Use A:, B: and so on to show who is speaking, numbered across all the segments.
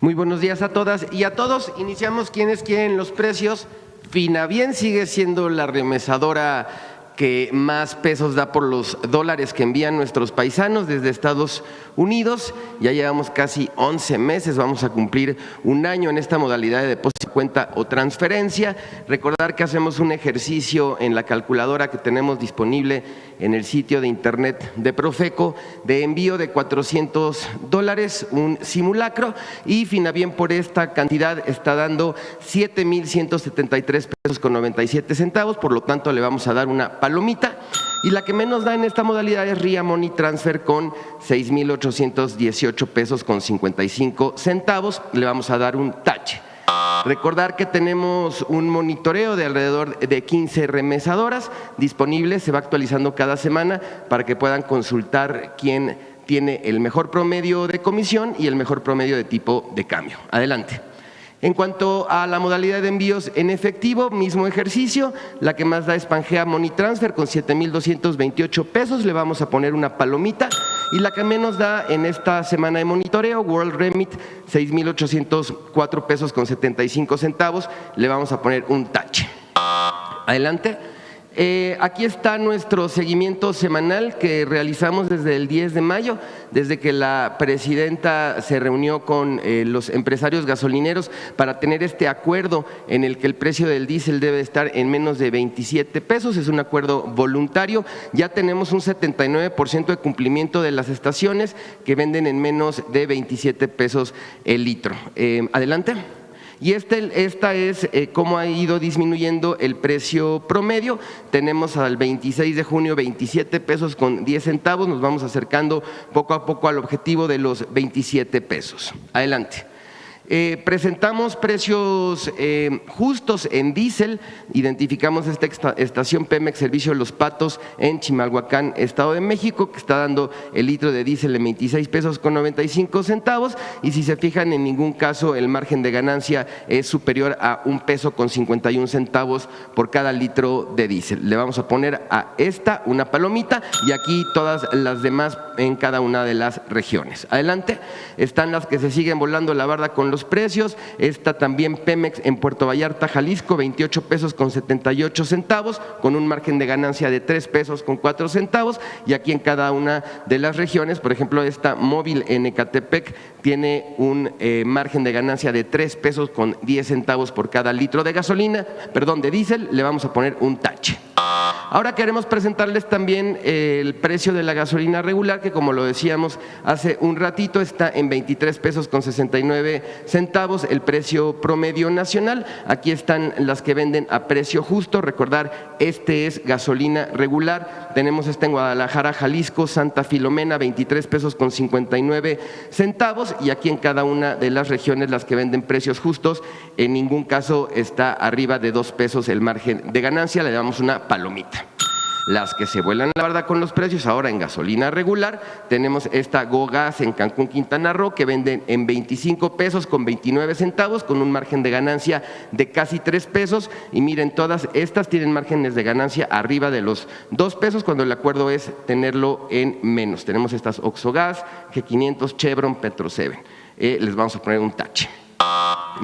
A: Muy buenos días a todas y a todos. Iniciamos quienes quieren los precios. Finavien sigue siendo la remesadora que más pesos da por los dólares que envían nuestros paisanos desde Estados Unidos. Ya llevamos casi 11 meses, vamos a cumplir un año en esta modalidad de depósito, cuenta o transferencia. Recordar que hacemos un ejercicio en la calculadora que tenemos disponible en el sitio de internet de Profeco de envío de $400, un simulacro, y Finavien por esta cantidad está dando 7,173 pesos con 97 centavos, por lo tanto le vamos a dar una palomita. Y la que menos da en esta modalidad es Ria Money Transfer con 6,818 pesos con 55 centavos, le vamos a dar un tache. Recordar que tenemos un monitoreo de alrededor de 15 remesadoras disponibles, se va actualizando cada semana para que puedan consultar quién tiene el mejor promedio de comisión y el mejor promedio de tipo de cambio. Adelante. En cuanto a la modalidad de envíos en efectivo, mismo ejercicio, la que más da es Pangea Money Transfer con 7,228 pesos, le vamos a poner una palomita. Y la que menos da en esta semana de monitoreo, World Remit, 6,804 pesos con 75 centavos, le vamos a poner un tache. Adelante. Aquí está nuestro seguimiento semanal que realizamos desde el 10 de mayo, desde que la presidenta se reunió con los empresarios gasolineros para tener este acuerdo en el que el precio del diésel debe estar en menos de 27 pesos, es un acuerdo voluntario. Ya tenemos un 79% de cumplimiento de las estaciones que venden en menos de 27 pesos el litro. Adelante. Y esta es cómo ha ido disminuyendo el precio promedio. Tenemos al 26 de junio 27 pesos con 10 centavos, nos vamos acercando poco a poco al objetivo de los 27 pesos. Adelante. Presentamos precios justos en diésel, identificamos esta estación Pemex Servicio Los Patos en Chimalhuacán, Estado de México, que está dando el litro de diésel en 26 pesos con 95 centavos, y si se fijan, en ningún caso el margen de ganancia es superior a 1 peso con 51 centavos por cada litro de diésel. Le vamos a poner a esta una palomita y aquí todas las demás en cada una de las regiones. Adelante. Están las que se siguen volando la barda con los precios. Esta también Pemex en Puerto Vallarta, Jalisco, 28 pesos con 78 centavos, con un margen de ganancia de 3 pesos con 4 centavos. Y aquí en cada una de las regiones, por ejemplo, esta Móvil en Ecatepec tiene un margen de ganancia de 3 pesos con 10 centavos por cada litro de gasolina, perdón, de diésel, le vamos a poner un tache. Ahora queremos presentarles también el precio de la gasolina regular, que como lo decíamos hace un ratito está en 23 pesos con 69 centavos el precio promedio nacional. Aquí están las que venden a precio justo. Recordar, este es gasolina regular. Tenemos esta en Guadalajara, Jalisco, Santa Filomena, 23 pesos con 59 centavos, y aquí en cada una de las regiones las que venden precios justos, en ningún caso está arriba de 2 pesos el margen de ganancia, le damos una palomita. Las que se vuelan la barda con los precios ahora en gasolina regular, tenemos esta GoGas en Cancún, Quintana Roo, que venden en 25 pesos con 29 centavos con un margen de ganancia de casi 3 pesos, y miren, todas estas tienen márgenes de ganancia arriba de los 2 pesos cuando el acuerdo es tenerlo en menos. Tenemos estas Oxogas, G500, Chevron, Petro7. Les vamos a poner un tache.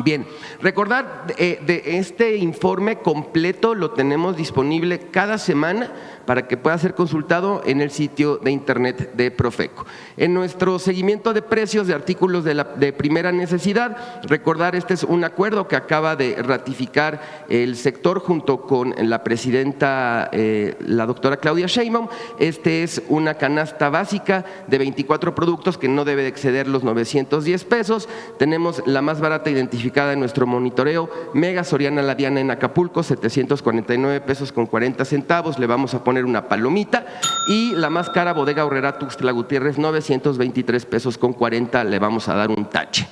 A: Bien, recordar de este informe completo lo tenemos disponible cada semana para que pueda ser consultado en el sitio de internet de Profeco. En nuestro seguimiento de precios de artículos de primera necesidad, recordar, este es un acuerdo que acaba de ratificar el sector junto con la presidenta, la doctora Claudia Sheinbaum. Este es una canasta básica de 24 productos que no debe de exceder los 910 pesos. Tenemos la más barata identificada en nuestro monitoreo, Mega Soriana La Diana en Acapulco, 749 pesos con 40 centavos, le vamos a poner una palomita. Y la más cara, Bodega Aurrerá Tuxtla Gutiérrez, 923 pesos con 40, le vamos a dar un tache.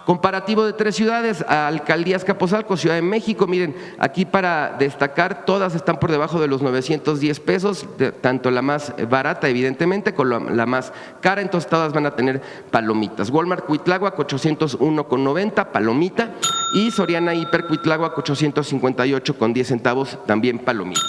A: Comparativo de 3 ciudades, Alcaldía Azcapotzalco, Ciudad de México, miren, aquí para destacar, todas están por debajo de los 910 pesos, tanto la más barata evidentemente con la más cara, entonces todas van a tener palomitas. Walmart Cuitláhuac, 801,90, palomita, y Soriana Hiper Cuitláhuac, 858,10 centavos, también palomita.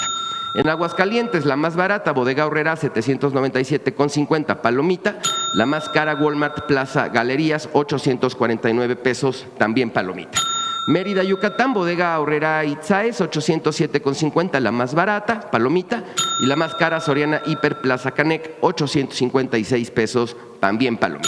A: En Aguascalientes, la más barata, Bodega Aurrerá, 797,50, palomita. La más cara, Walmart Plaza Galerías, 849 pesos, también palomita. Mérida, Yucatán, Bodega Aurrerá Itzaes, 807,50, la más barata, palomita. Y la más cara, Soriana Hiper Plaza Canec, 856 pesos, también palomita.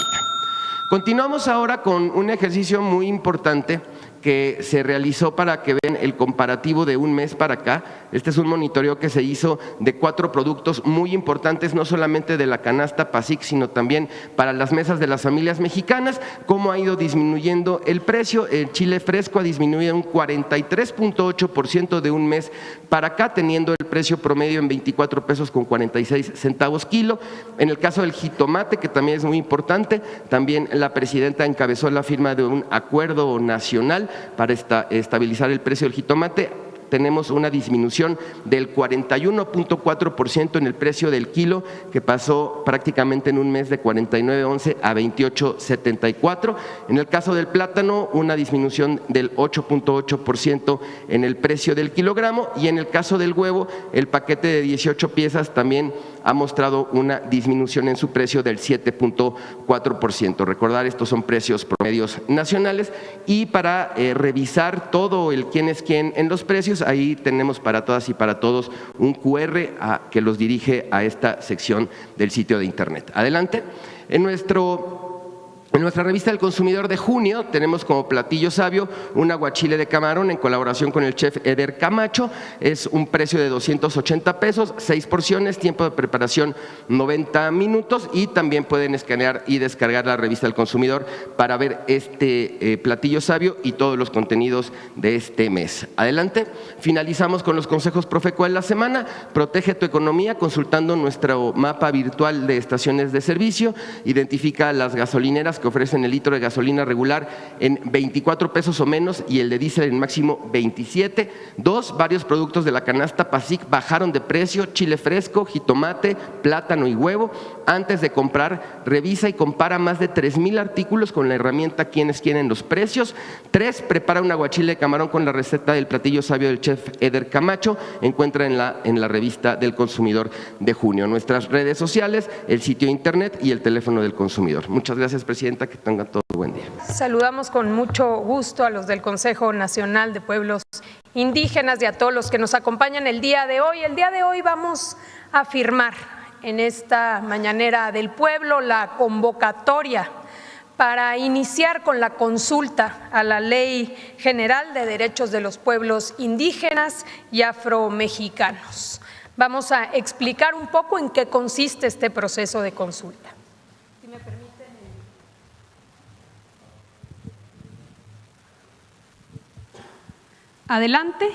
A: Continuamos ahora con un ejercicio muy importante que se realizó para que vean el comparativo de un mes para acá. Este es un monitoreo que se hizo de 4 productos muy importantes, no solamente de la canasta PASIC, sino también para las mesas de las familias mexicanas, cómo ha ido disminuyendo el precio. El chile fresco ha disminuido un 43,8% de un mes para acá, teniendo el precio promedio en 24 pesos con 46 centavos kilo. En el caso del jitomate, que también es muy importante, también la presidenta encabezó la firma de un acuerdo nacional para estabilizar el precio del jitomate. Tenemos una disminución del 41,4% en el precio del kilo, que pasó prácticamente en un mes de 49.11 a 28.74. En el caso del plátano, una disminución del 8,8% en el precio del kilogramo, y en el caso del huevo, el paquete de 18 piezas también ha mostrado una disminución en su precio del 7,4%. Recordar, estos son precios promedios nacionales, y para revisar todo el quién es quién en los precios, ahí tenemos para todas y para todos un QR que los dirige a esta sección del sitio de internet. Adelante. En nuestra revista del consumidor de junio tenemos como platillo sabio un aguachile de camarón en colaboración con el chef Eder Camacho. Es un precio de 280 pesos, 6 porciones, tiempo de preparación 90 minutos, y también pueden escanear y descargar la revista del consumidor para ver este platillo sabio y todos los contenidos de este mes. Adelante. Finalizamos con los consejos Profeco de la semana. Protege tu economía consultando nuestro mapa virtual de estaciones de servicio. Identifica las gasolineras que ofrecen el litro de gasolina regular en 24 pesos o menos y el de diésel en máximo 27. 2, varios productos de la canasta PASIC bajaron de precio: chile fresco, jitomate, plátano y huevo. Antes de comprar, revisa y compara más de 3,000 artículos con la herramienta Quienes Quieren los precios. 3, prepara un aguachile de camarón con la receta del platillo sabio del chef Eder Camacho. Encuentra en la revista del consumidor de junio. Nuestras redes sociales, el sitio de internet y el teléfono del consumidor. Muchas gracias, presidenta. Que tengan todo buen día.
B: Saludamos con mucho gusto a los del Consejo Nacional de Pueblos Indígenas y a todos los que nos acompañan el día de hoy. El día de hoy vamos a firmar en esta mañanera del pueblo la convocatoria para iniciar con la consulta a la Ley General de Derechos de los Pueblos Indígenas y Afromexicanos. Vamos a explicar un poco en qué consiste este proceso de consulta. Si me permiten. Adelante.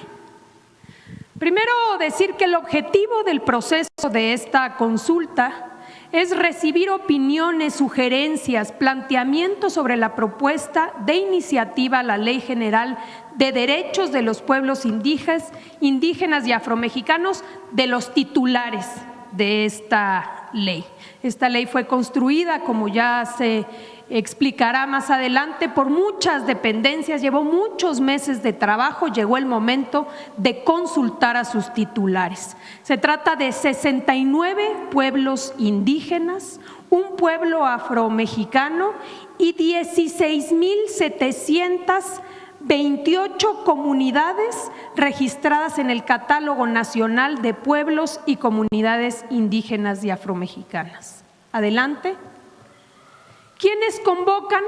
B: Primero, decir que el objetivo del proceso de esta consulta es recibir opiniones, sugerencias, planteamientos sobre la propuesta de iniciativa a la Ley General de Derechos de los Pueblos Indígenas y Afromexicanos de los titulares de esta ley. Esta ley fue construida, como ya se explicará más adelante, por muchas dependencias, llevó muchos meses de trabajo, llegó el momento de consultar a sus titulares. Se trata de 69 pueblos indígenas, un pueblo afromexicano y 16,728 comunidades registradas en el Catálogo Nacional de Pueblos y Comunidades Indígenas y Afromexicanas. Adelante. ¿Quiénes convocan?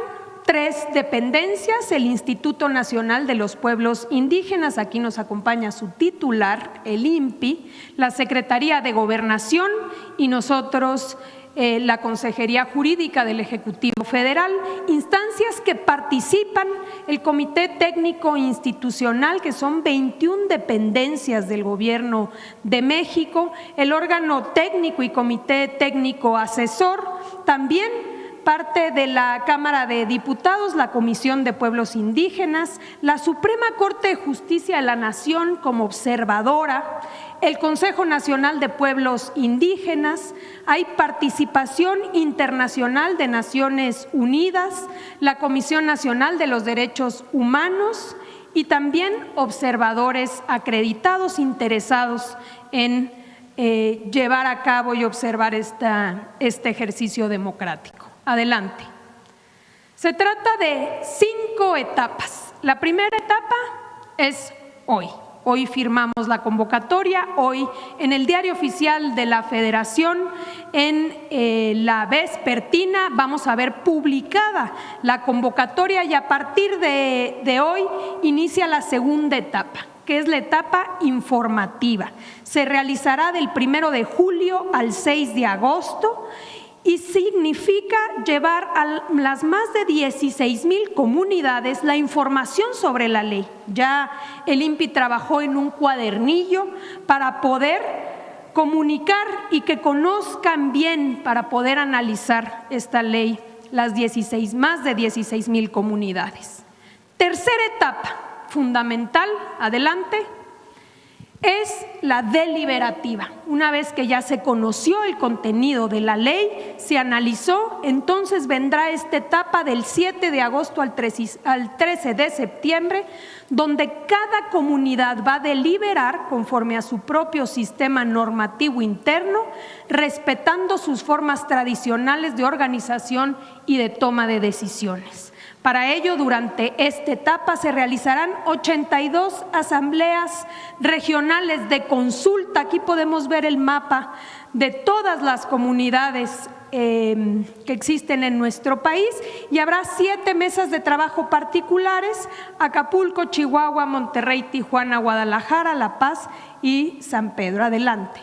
B: 3 dependencias: el Instituto Nacional de los Pueblos Indígenas, aquí nos acompaña su titular, el INPI, la Secretaría de Gobernación y nosotros la Consejería Jurídica del Ejecutivo Federal, instancias que participan, el Comité Técnico Institucional, que son 21 dependencias del Gobierno de México, el órgano técnico y Comité Técnico Asesor, también parte de la Cámara de Diputados, la Comisión de Pueblos Indígenas, la Suprema Corte de Justicia de la Nación como observadora, el Consejo Nacional de Pueblos Indígenas, hay participación internacional de Naciones Unidas, la Comisión Nacional de los Derechos Humanos y también observadores acreditados interesados en llevar a cabo y observar este ejercicio democrático. Adelante. Se trata de 5 etapas. La primera etapa es hoy. Hoy firmamos la convocatoria, hoy en el Diario Oficial de la Federación, en la vespertina, vamos a ver publicada la convocatoria y a partir de hoy inicia la segunda etapa, que es la etapa informativa. Se realizará del 1 de julio al 6 de agosto y significa llevar a las más de 16,000 comunidades la información sobre la ley. Ya el INPI trabajó en un cuadernillo para poder comunicar y que conozcan bien, para poder analizar esta ley, más de 16,000 comunidades. Tercera etapa, fundamental, adelante, es la deliberativa. Una vez que ya se conoció el contenido de la ley, se analizó, entonces vendrá esta etapa del 7 de agosto al 13 de septiembre, donde cada comunidad va a deliberar conforme a su propio sistema normativo interno, respetando sus formas tradicionales de organización y de toma de decisiones. Para ello, durante esta etapa se realizarán 82 asambleas regionales de consulta. Aquí podemos ver el mapa de todas las comunidades que existen en nuestro país y habrá 7 mesas de trabajo particulares: Acapulco, Chihuahua, Monterrey, Tijuana, Guadalajara, La Paz y San Pedro. Adelante.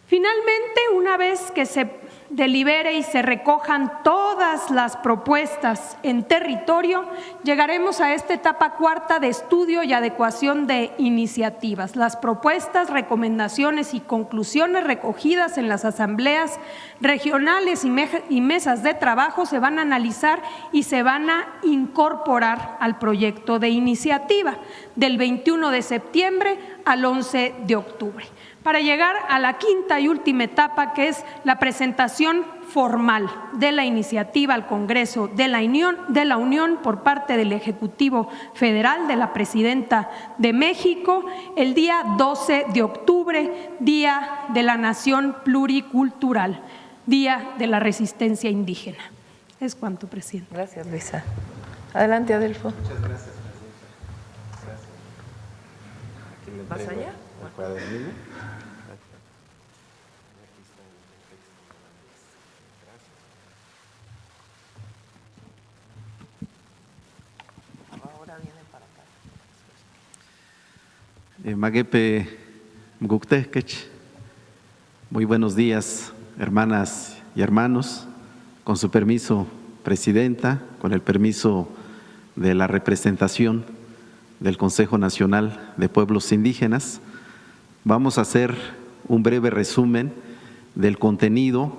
B: Finalmente, una vez que se delibere y se recojan todas las propuestas en territorio, llegaremos a esta etapa cuarta de estudio y adecuación de iniciativas. Las propuestas, recomendaciones y conclusiones recogidas en las asambleas regionales y mesas de trabajo se van a analizar y se van a incorporar al proyecto de iniciativa del 21 de septiembre al 11 de octubre. Para llegar a la quinta y última etapa, que es la presentación formal de la iniciativa al Congreso de la Unión por parte del Ejecutivo Federal, de la Presidenta de México, el día 12 de octubre, Día de la Nación Pluricultural, Día de la Resistencia Indígena. Es cuanto, Presidenta.
C: Gracias, Luisa. Adelante, Adelfo.
D: Muchas gracias, Presidenta. Gracias. Aquí le
C: ¿Vas
D: entrego
C: allá?
D: el cuadernillo.
C: Ahora vienen para acá.
D: Maguepe Mguktehkech. Muy buenos días, hermanas y hermanos. Con su permiso, Presidenta, con el permiso de la representación del Consejo Nacional de Pueblos Indígenas, vamos a hacer un breve resumen del contenido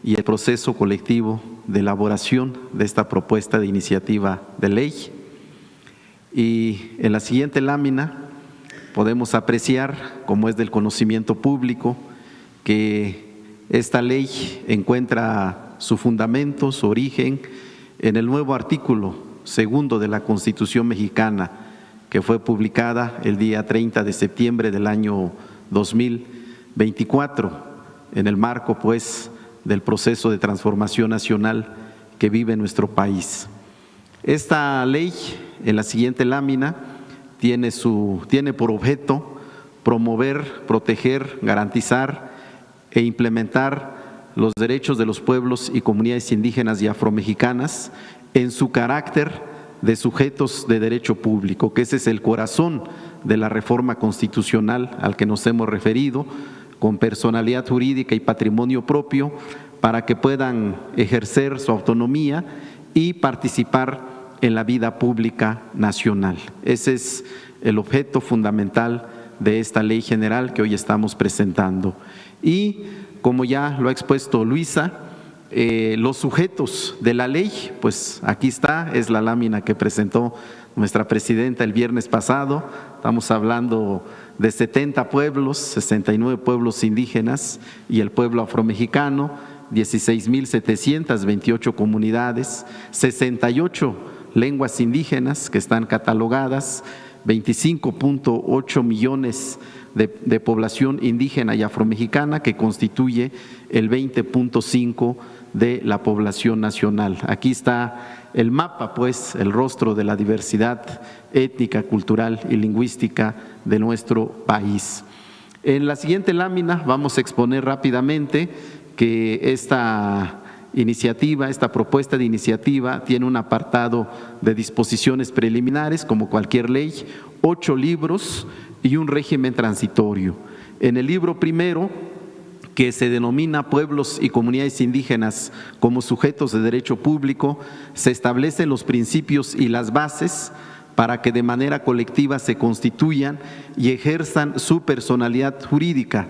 D: y el proceso colectivo de elaboración de esta propuesta de iniciativa de ley. Y en la siguiente lámina podemos apreciar, como es del conocimiento público, que esta ley encuentra su fundamento, su origen, en el nuevo artículo 2 de la Constitución mexicana, que fue publicada el día 30 de septiembre del año 2024, en el marco, pues, del proceso de transformación nacional que vive nuestro país. Esta ley, en la siguiente lámina, tiene por objeto promover, proteger, garantizar e implementar los derechos de los pueblos y comunidades indígenas y afromexicanas en su carácter de sujetos de derecho público, que ese es el corazón de la reforma constitucional al que nos hemos referido, con personalidad jurídica y patrimonio propio, para que puedan ejercer su autonomía y participar en la vida pública nacional. Ese es el objeto fundamental de esta ley general que hoy estamos presentando. Y como ya lo ha expuesto Luisa, los sujetos de la ley, pues aquí está, es la lámina que presentó nuestra presidenta el viernes pasado. Estamos hablando de 70 pueblos, 69 pueblos indígenas y el pueblo afromexicano, 16,728 comunidades, 68 lenguas indígenas que están catalogadas, 25.8 millones de población indígena y afromexicana, que constituye el 20.5 de la población nacional. Aquí está el mapa, pues, el rostro de la diversidad étnica, cultural y lingüística de nuestro país. En la siguiente lámina vamos a exponer rápidamente que esta iniciativa, esta propuesta de iniciativa tiene un apartado de disposiciones preliminares, como cualquier ley, 8 libros y un régimen transitorio. En el libro primero, que se denomina Pueblos y Comunidades Indígenas como sujetos de derecho público, se establecen los principios y las bases para que de manera colectiva se constituyan y ejerzan su personalidad jurídica,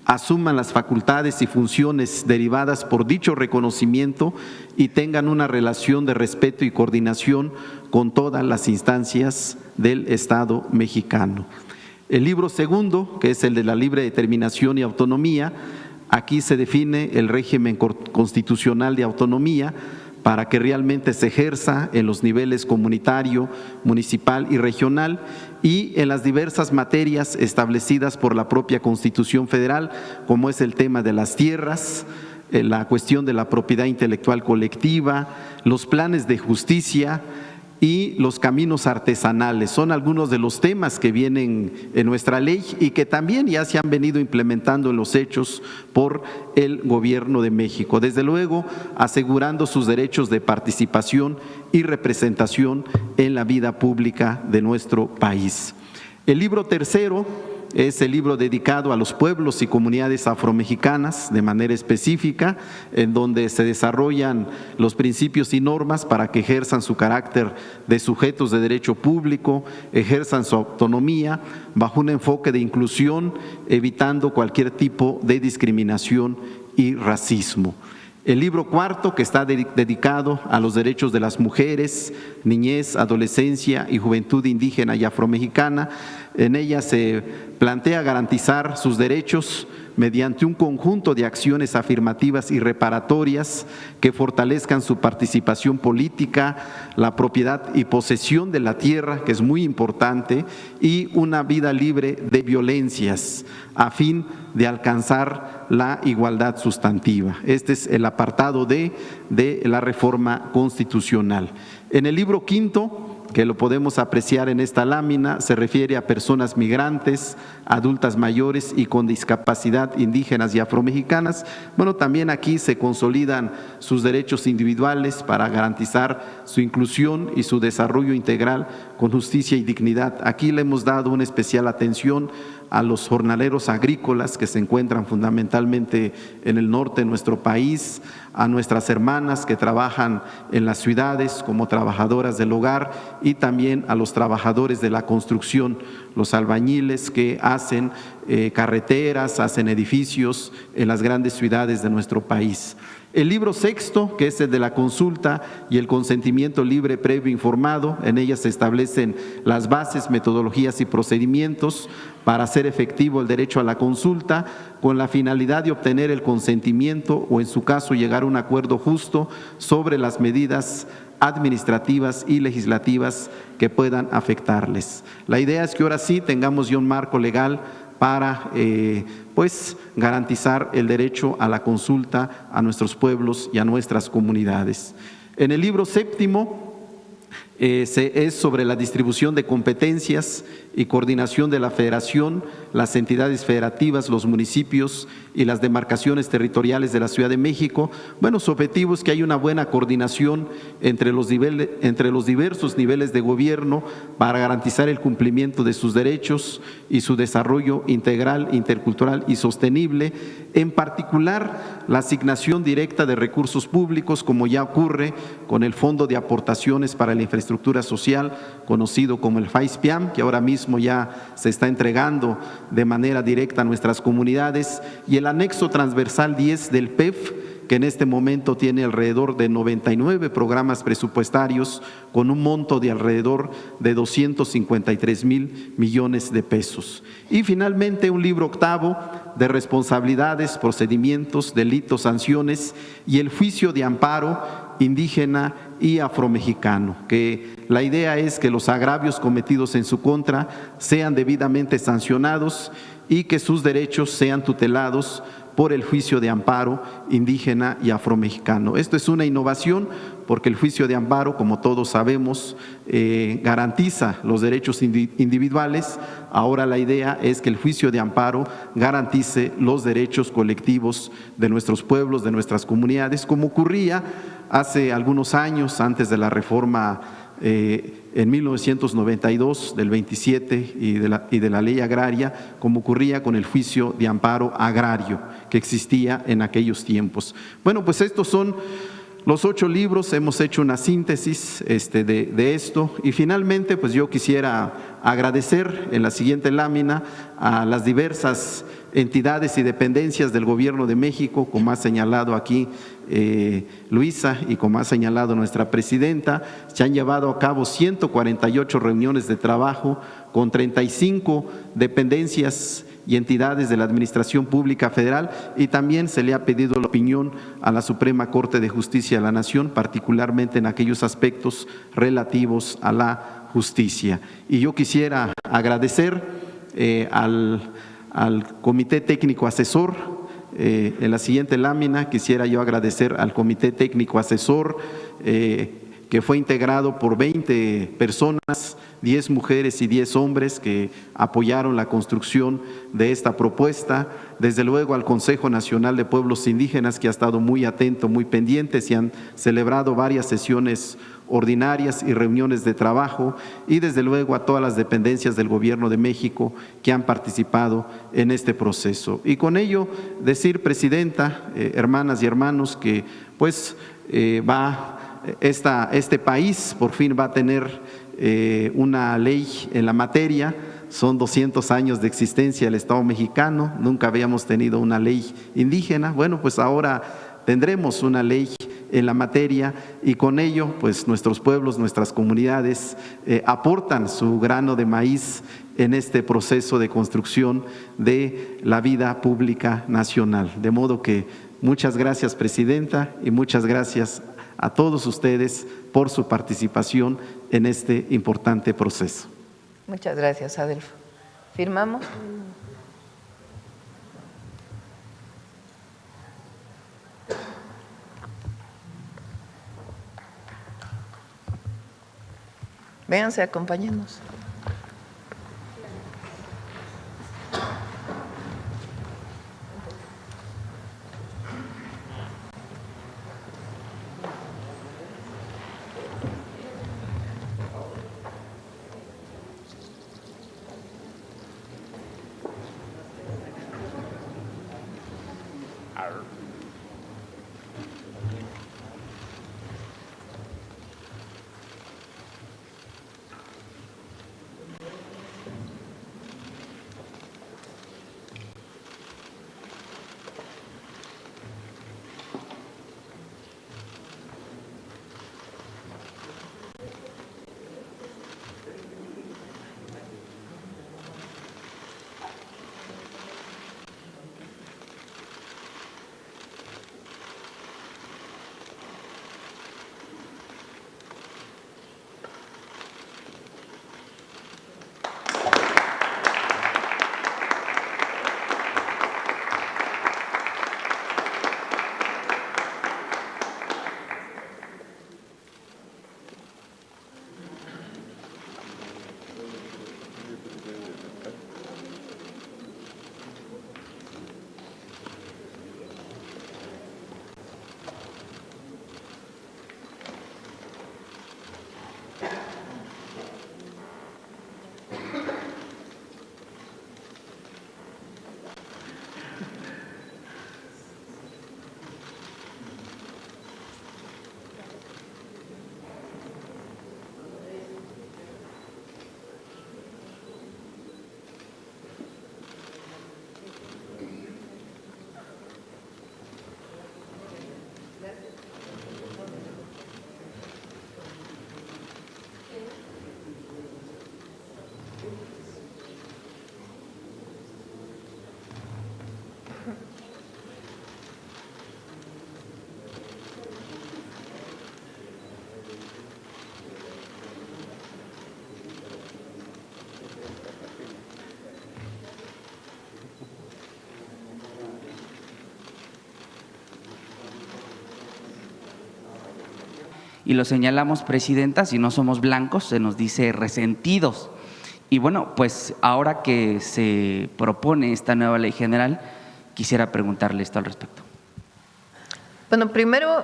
D: asuman las facultades y funciones derivadas por dicho reconocimiento y tengan una relación de respeto y coordinación con todas las instancias del Estado mexicano. El libro segundo, que es el de la libre determinación y autonomía, aquí se define el régimen constitucional de autonomía para que realmente se ejerza en los niveles comunitario, municipal y regional y en las diversas materias establecidas por la propia Constitución Federal, como es el tema de las tierras, la cuestión de la propiedad intelectual colectiva, los planes de justicia y los caminos artesanales. Son algunos de los temas que vienen en nuestra ley y que también ya se han venido implementando en los hechos por el Gobierno de México. Desde luego, asegurando sus derechos de participación y representación en la vida pública de nuestro país. El libro tercero es el libro dedicado a los pueblos y comunidades afromexicanas de manera específica, en donde se desarrollan los principios y normas para que ejerzan su carácter de sujetos de derecho público, ejerzan su autonomía bajo un enfoque de inclusión, evitando cualquier tipo de discriminación y racismo. El libro cuarto, que está dedicado a los derechos de las mujeres, niñez, adolescencia y juventud indígena y afromexicana. En ella se plantea garantizar sus derechos mediante un conjunto de acciones afirmativas y reparatorias que fortalezcan su participación política, la propiedad y posesión de la tierra, que es muy importante, y una vida libre de violencias, a fin de alcanzar la igualdad sustantiva. Este es el apartado de la reforma constitucional. En el libro quinto, que lo podemos apreciar en esta lámina, se refiere a personas migrantes, adultas mayores y con discapacidad indígenas y afromexicanas. Bueno, también aquí se consolidan sus derechos individuales para garantizar su inclusión y su desarrollo integral con justicia y dignidad. Aquí le hemos dado una especial atención a los jornaleros agrícolas que se encuentran fundamentalmente en el norte de nuestro país, a nuestras hermanas que trabajan en las ciudades como trabajadoras del hogar y también a los trabajadores de la construcción, los albañiles que hacen carreteras, hacen edificios en las grandes ciudades de nuestro país. El libro sexto, que es el de la consulta y el consentimiento libre, previo, informado, en ella se establecen las bases, metodologías y procedimientos para hacer efectivo el derecho a la consulta con la finalidad de obtener el consentimiento o en su caso llegar a un acuerdo justo sobre las medidas administrativas y legislativas que puedan afectarles. La idea es que ahora sí tengamos ya un marco legal para pues garantizar el derecho a la consulta a nuestros pueblos y a nuestras comunidades. En el libro séptimo es sobre la distribución de competencias y coordinación de la federación, las entidades federativas, los municipios y las demarcaciones territoriales de la Ciudad de México. Bueno, su objetivo es que haya una buena coordinación entre los diversos niveles de gobierno para garantizar el cumplimiento de sus derechos y su desarrollo integral, intercultural y sostenible, en particular la asignación directa de recursos públicos, como ya ocurre con el Fondo de Aportaciones para la Infraestructura Social, conocido como el FAISPIAM, que ahora mismo ya se está entregando de manera directa a nuestras comunidades, y el anexo transversal 10 del PEF, que en este momento tiene alrededor de 99 programas presupuestarios con un monto de alrededor de 253,000 millones de pesos. Y finalmente un libro octavo de responsabilidades, procedimientos, delitos, sanciones y el juicio de amparo indígena y afromexicano, que la idea es que los agravios cometidos en su contra sean debidamente sancionados y que sus derechos sean tutelados por el juicio de amparo indígena y afromexicano. Esto es una innovación porque el juicio de amparo, como todos sabemos, garantiza los derechos individuales. Ahora la idea es que el juicio de amparo garantice los derechos colectivos de nuestros pueblos, de nuestras comunidades, como ocurría hace algunos años antes de la reforma en 1992 del 27 y de la ley agraria, como ocurría con el juicio de amparo agrario que existía en aquellos tiempos. Bueno, pues estos son los 8 libros, hemos hecho una síntesis de esto y finalmente pues yo quisiera agradecer en la siguiente lámina a las diversas entidades y dependencias del Gobierno de México, como ha señalado aquí Luisa y como ha señalado nuestra presidenta. Se han llevado a cabo 148 reuniones de trabajo con 35 dependencias y entidades de la Administración Pública Federal, y también se le ha pedido la opinión a la Suprema Corte de Justicia de la Nación, particularmente en aquellos aspectos relativos a la justicia. Y yo quisiera agradecer al Comité Técnico Asesor. En la siguiente lámina quisiera yo agradecer al Comité Técnico Asesor, que fue integrado por 20 personas, 10 mujeres y 10 hombres que apoyaron la construcción de esta propuesta. Desde luego al Consejo Nacional de Pueblos Indígenas, que ha estado muy atento, muy pendiente, se han celebrado varias sesiones ordinarias y reuniones de trabajo, y desde luego a todas las dependencias del Gobierno de México que han participado en este proceso. Y con ello decir, presidenta, hermanas y hermanos, que pues este país por fin va a tener una ley en la materia. Son 200 años de existencia del Estado mexicano, nunca habíamos tenido una ley indígena. Bueno, pues ahora tendremos una ley en la materia y con ello pues nuestros pueblos, nuestras comunidades aportan su grano de maíz en este proceso de construcción de la vida pública nacional. De modo que muchas gracias, presidenta, y muchas gracias a todos ustedes por su participación en este importante proceso.
C: Muchas gracias, Adelfo. ¿Firmamos? Véanse, acompáñenos.
E: Y lo señalamos, Presidenta, si no somos blancos, se nos dice resentidos. Y bueno, pues ahora que se propone esta nueva ley general, quisiera preguntarle esto al respecto.
C: Bueno, primero,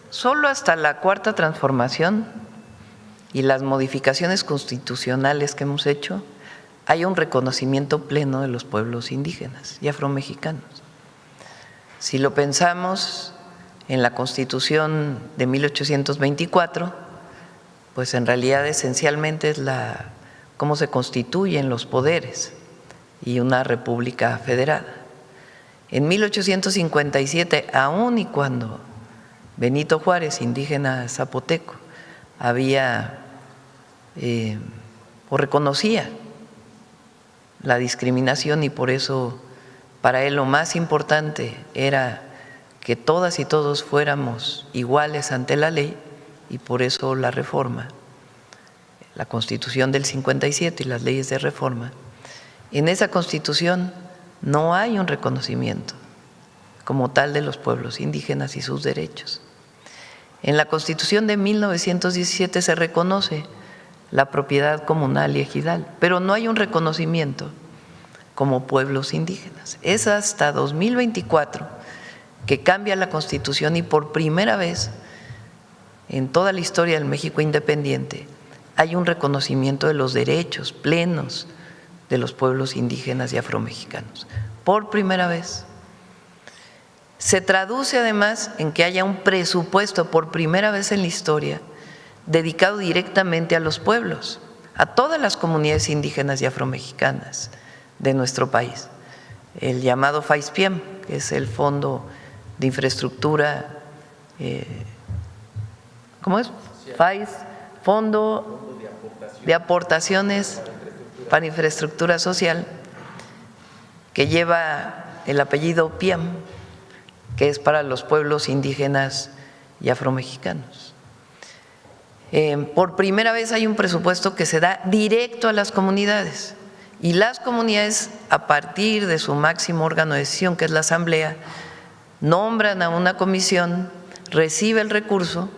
C: solo hasta la Cuarta Transformación y las modificaciones constitucionales que hemos hecho, hay un reconocimiento pleno de los pueblos indígenas y afromexicanos. Si lo pensamos en la Constitución de 1824, pues en realidad esencialmente es cómo se constituyen los poderes y una república federada. En 1857, aun y cuando Benito Juárez, indígena zapoteco, había o reconocía la discriminación, y por eso para él lo más importante era que todas y todos fuéramos iguales ante la ley, y por eso la reforma, la Constitución del 57 y las leyes de reforma. En esa Constitución no hay un reconocimiento como tal de los pueblos indígenas y sus derechos. En la Constitución de 1917 se reconoce la propiedad comunal y ejidal, pero no hay un reconocimiento como pueblos indígenas. Es hasta 2024 que cambia la Constitución y por primera vez en toda la historia del México independiente hay un reconocimiento de los derechos plenos de los pueblos indígenas y afromexicanos. Por primera vez. Se traduce además en que haya un presupuesto por primera vez en la historia dedicado directamente a los pueblos, a todas las comunidades indígenas y afromexicanas de nuestro país. El llamado FAISPIEM, que es el Fondo de Infraestructura, ¿cómo es? FAIS, Fondo de Aportaciones para Infraestructura Social, que lleva el apellido PIAM, que es para los pueblos indígenas y afromexicanos. Por primera vez hay un presupuesto que se da directo a las comunidades, y las comunidades, a partir de su máximo órgano de decisión, que es la Asamblea, nombran a una comisión, recibe el recurso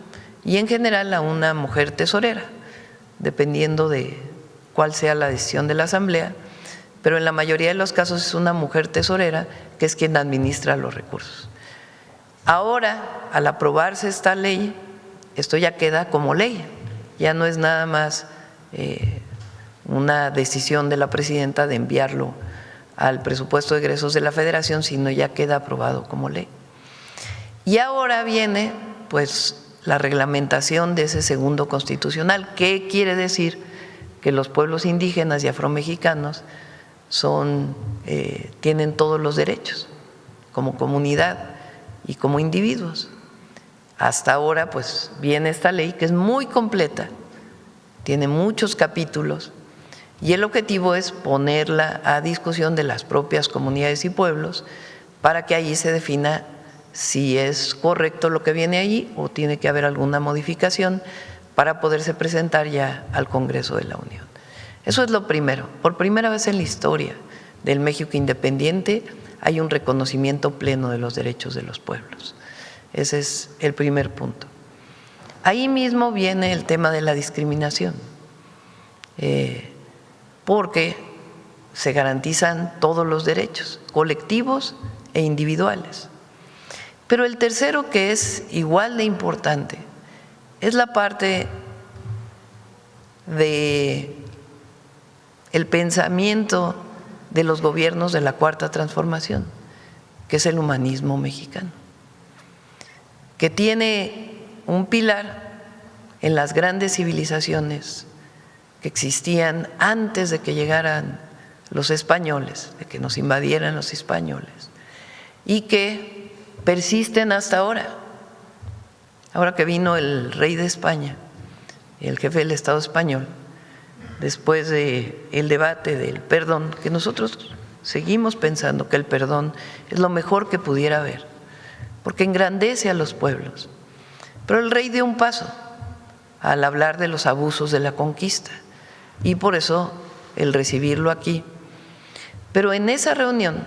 C: y en general a una mujer tesorera, dependiendo de cuál sea la decisión de la Asamblea, pero en la mayoría de los casos es una mujer tesorera que es quien administra los recursos. Ahora, al aprobarse esta ley, esto ya queda como ley, ya no es nada más una decisión de la presidenta de enviarlo al presupuesto de egresos de la Federación, sino ya queda aprobado como ley. Y ahora viene pues la reglamentación de ese segundo constitucional. ¿Qué quiere decir? Que los pueblos indígenas y afromexicanos tienen todos los derechos como comunidad y como individuos. Hasta ahora pues viene esta ley que es muy completa, tiene muchos capítulos, y el objetivo es ponerla a discusión de las propias comunidades y pueblos para que allí se defina si es correcto lo que viene allí o tiene que haber alguna modificación para poderse presentar ya al Congreso de la Unión. Eso es lo primero. Por primera vez en la historia del México independiente hay un reconocimiento pleno de los derechos de los pueblos. Ese es el primer punto. Ahí mismo viene el tema de la discriminación, porque se garantizan todos los derechos, colectivos e individuales. Pero el tercero, que es igual de importante, es la parte de el pensamiento de los gobiernos de la Cuarta Transformación, que es el humanismo mexicano, que tiene un pilar en las grandes civilizaciones que existían antes de que llegaran los españoles, de que nos invadieran los españoles, y que persisten hasta ahora. Ahora que vino el rey de España, el jefe del Estado español, después del debate del perdón, que nosotros seguimos pensando que el perdón es lo mejor que pudiera haber, porque engrandece a los pueblos. Pero el rey dio un paso al hablar de los abusos de la conquista, y por eso el recibirlo aquí. Pero en esa reunión,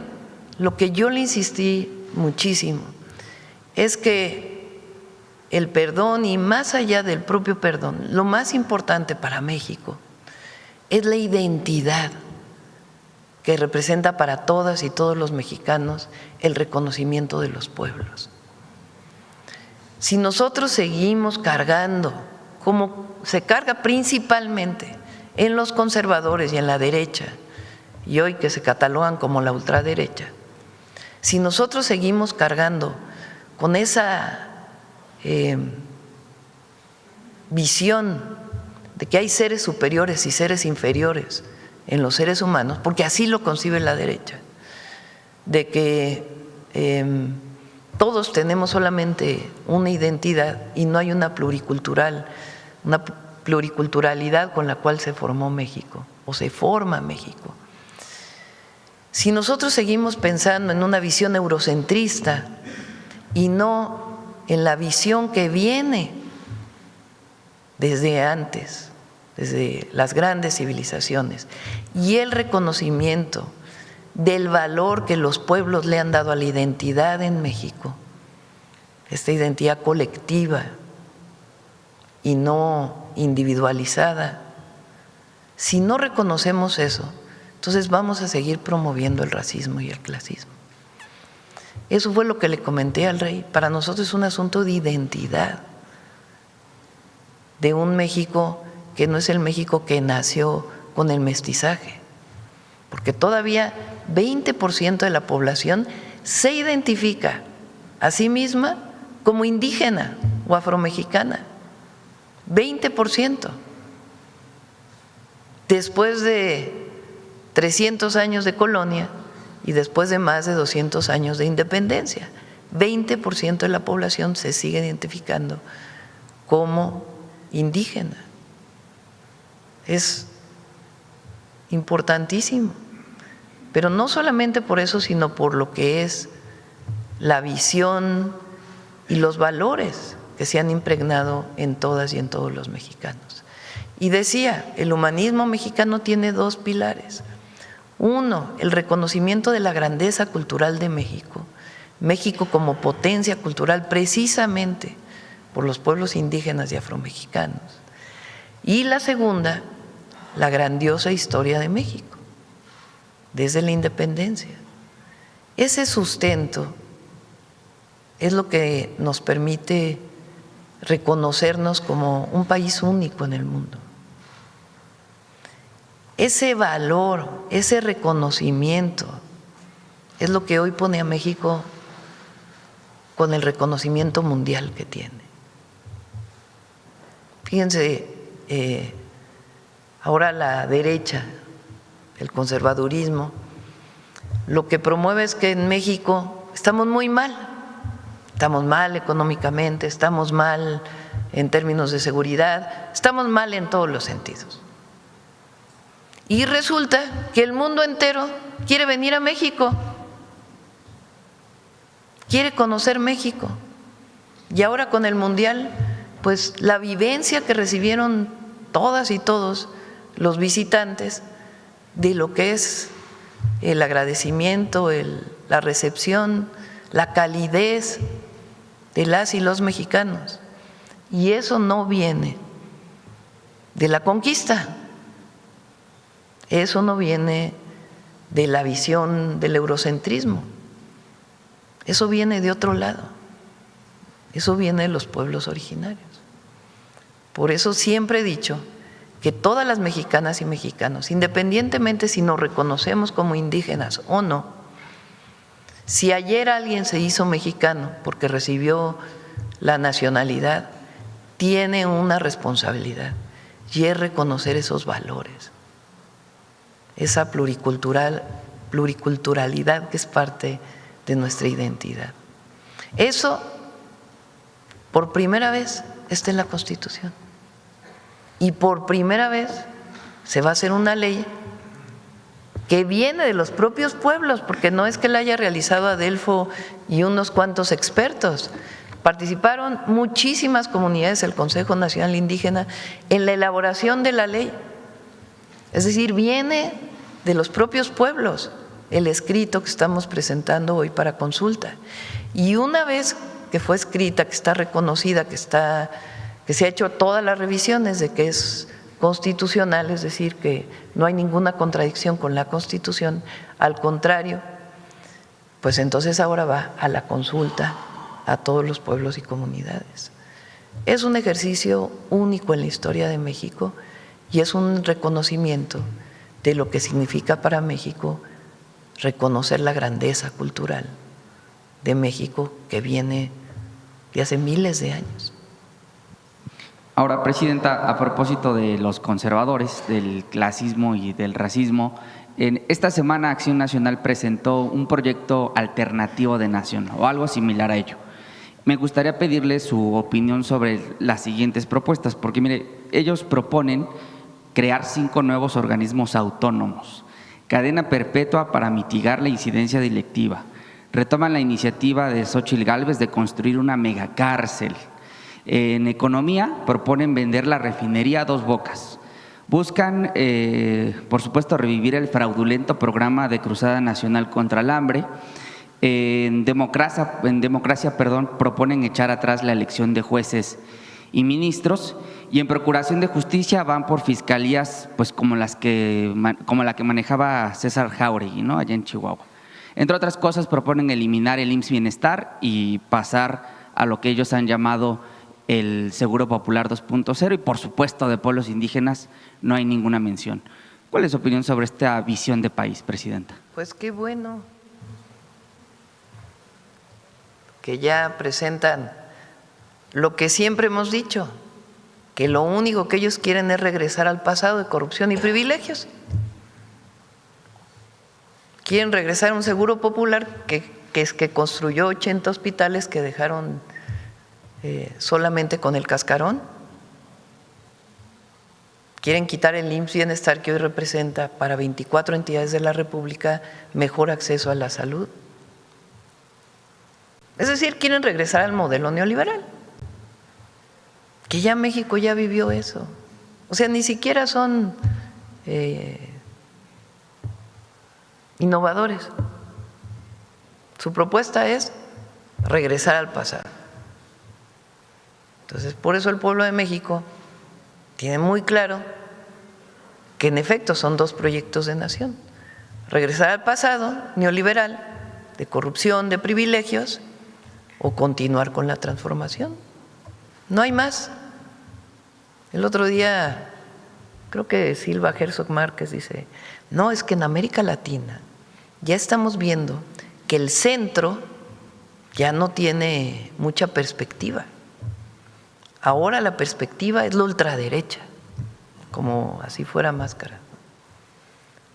C: lo que yo le insistí muchísimo es que el perdón y más allá del propio perdón, lo más importante para México es la identidad que representa para todas y todos los mexicanos el reconocimiento de los pueblos. Si nosotros seguimos cargando, como se carga principalmente en los conservadores y en la derecha, y hoy que se catalogan como la ultraderecha, si nosotros seguimos cargando con esa visión de que hay seres superiores y seres inferiores en los seres humanos, porque así lo concibe la derecha, de que todos tenemos solamente una identidad y no hay una pluriculturalidad con la cual se formó México o se forma México. Si nosotros seguimos pensando en una visión eurocentrista y no en la visión que viene desde antes, desde las grandes civilizaciones, y el reconocimiento del valor que los pueblos le han dado a la identidad en México, esta identidad colectiva y no individualizada, si no reconocemos eso, entonces vamos a seguir promoviendo el racismo y el clasismo. Eso fue lo que le comenté al rey. Para nosotros es un asunto de identidad, de un México que no es el México que nació con el mestizaje, porque todavía 20% de la población se identifica a sí misma como indígena o afromexicana. 20%. Después de 300 años de colonia y después de más de 200 años de independencia, 20% de la población se sigue identificando como indígena. Es importantísimo, pero no solamente por eso, sino por lo que es la visión y los valores que se han impregnado en todas y en todos los mexicanos. Y decía, el humanismo mexicano tiene dos pilares. Uno, el reconocimiento de la grandeza cultural de México, México como potencia cultural precisamente por los pueblos indígenas y afromexicanos. Y la segunda, la grandiosa historia de México, desde la independencia. Ese sustento es lo que nos permite reconocernos como un país único en el mundo. Ese valor, ese reconocimiento es lo que hoy pone a México con el reconocimiento mundial que tiene. Fíjense, ahora la derecha, el conservadurismo, lo que promueve es que en México estamos muy mal. Estamos mal económicamente, estamos mal en términos de seguridad, estamos mal en todos los sentidos. Y resulta que el mundo entero quiere venir a México, quiere conocer México. Y ahora con el Mundial, pues la vivencia que recibieron todas y todos los visitantes de lo que es el agradecimiento, la recepción, la calidez de las y los mexicanos. Y eso no viene de la conquista, eso no viene de la visión del eurocentrismo, eso viene de otro lado, eso viene de los pueblos originarios. Por eso siempre he dicho que todas las mexicanas y mexicanos, independientemente si nos reconocemos como indígenas o no, si ayer alguien se hizo mexicano porque recibió la nacionalidad, tiene una responsabilidad y es reconocer esos valores, esa pluriculturalidad que es parte de nuestra identidad. Eso, por primera vez, está en la Constitución. Y por primera vez se va a hacer una ley que viene de los propios pueblos, porque no es que la haya realizado Adelfo y unos cuantos expertos. Participaron muchísimas comunidades del Consejo Nacional Indígena en la elaboración de la ley. Es decir, viene de los propios pueblos el escrito que estamos presentando hoy para consulta. Y una vez que fue escrita, que está reconocida, que se ha hecho todas las revisiones de que es constitucional, es decir, que no hay ninguna contradicción con la Constitución, al contrario, pues entonces ahora va a la consulta a todos los pueblos y comunidades. Es un ejercicio único en la historia de México y es un reconocimiento de lo que significa para México reconocer la grandeza cultural de México que viene de hace miles de años.
E: Ahora, Presidenta, a propósito de los conservadores, del clasismo y del racismo, en esta semana Acción Nacional presentó un proyecto alternativo de nación o algo similar a ello. Me gustaría pedirle su opinión sobre las siguientes propuestas, porque mire, ellos proponen crear 5 nuevos organismos autónomos, cadena perpetua para mitigar la incidencia delictiva, retoman la iniciativa de Xóchitl Gálvez de construir una megacárcel. En economía proponen vender la refinería a Dos Bocas. Buscan, por supuesto, revivir el fraudulento programa de Cruzada Nacional contra el Hambre. En democracia, proponen echar atrás la elección de jueces y ministros. Y en Procuración de Justicia van por fiscalías pues como la que manejaba César Jáuregui, ¿no?, allá en Chihuahua. Entre otras cosas, proponen eliminar el IMSS Bienestar y pasar a lo que ellos han llamado el Seguro Popular 2.0 y, por supuesto, de pueblos indígenas no hay ninguna mención. ¿Cuál es su opinión sobre esta visión de país, Presidenta?
C: Pues qué bueno que ya presentan lo que siempre hemos dicho, que lo único que ellos quieren es regresar al pasado de corrupción y privilegios. Quieren regresar a un seguro popular que construyó 80 hospitales que dejaron solamente con el cascarón. Quieren quitar el IMSS Bienestar que hoy representa para 24 entidades de la República mejor acceso a la salud. Es decir, quieren regresar al modelo neoliberal, que ya México ya vivió eso. O sea, ni siquiera son innovadores. Su propuesta es regresar al pasado. Entonces, por eso el pueblo de México tiene muy claro que en efecto son 2 proyectos de nación: regresar al pasado neoliberal, de corrupción, de privilegios, o continuar con la transformación. No hay más. El otro día, creo que Silva Herzog Márquez dice, no, es que en América Latina ya estamos viendo que el centro ya no tiene mucha perspectiva. Ahora la perspectiva es la ultraderecha, como así fuera Máscara.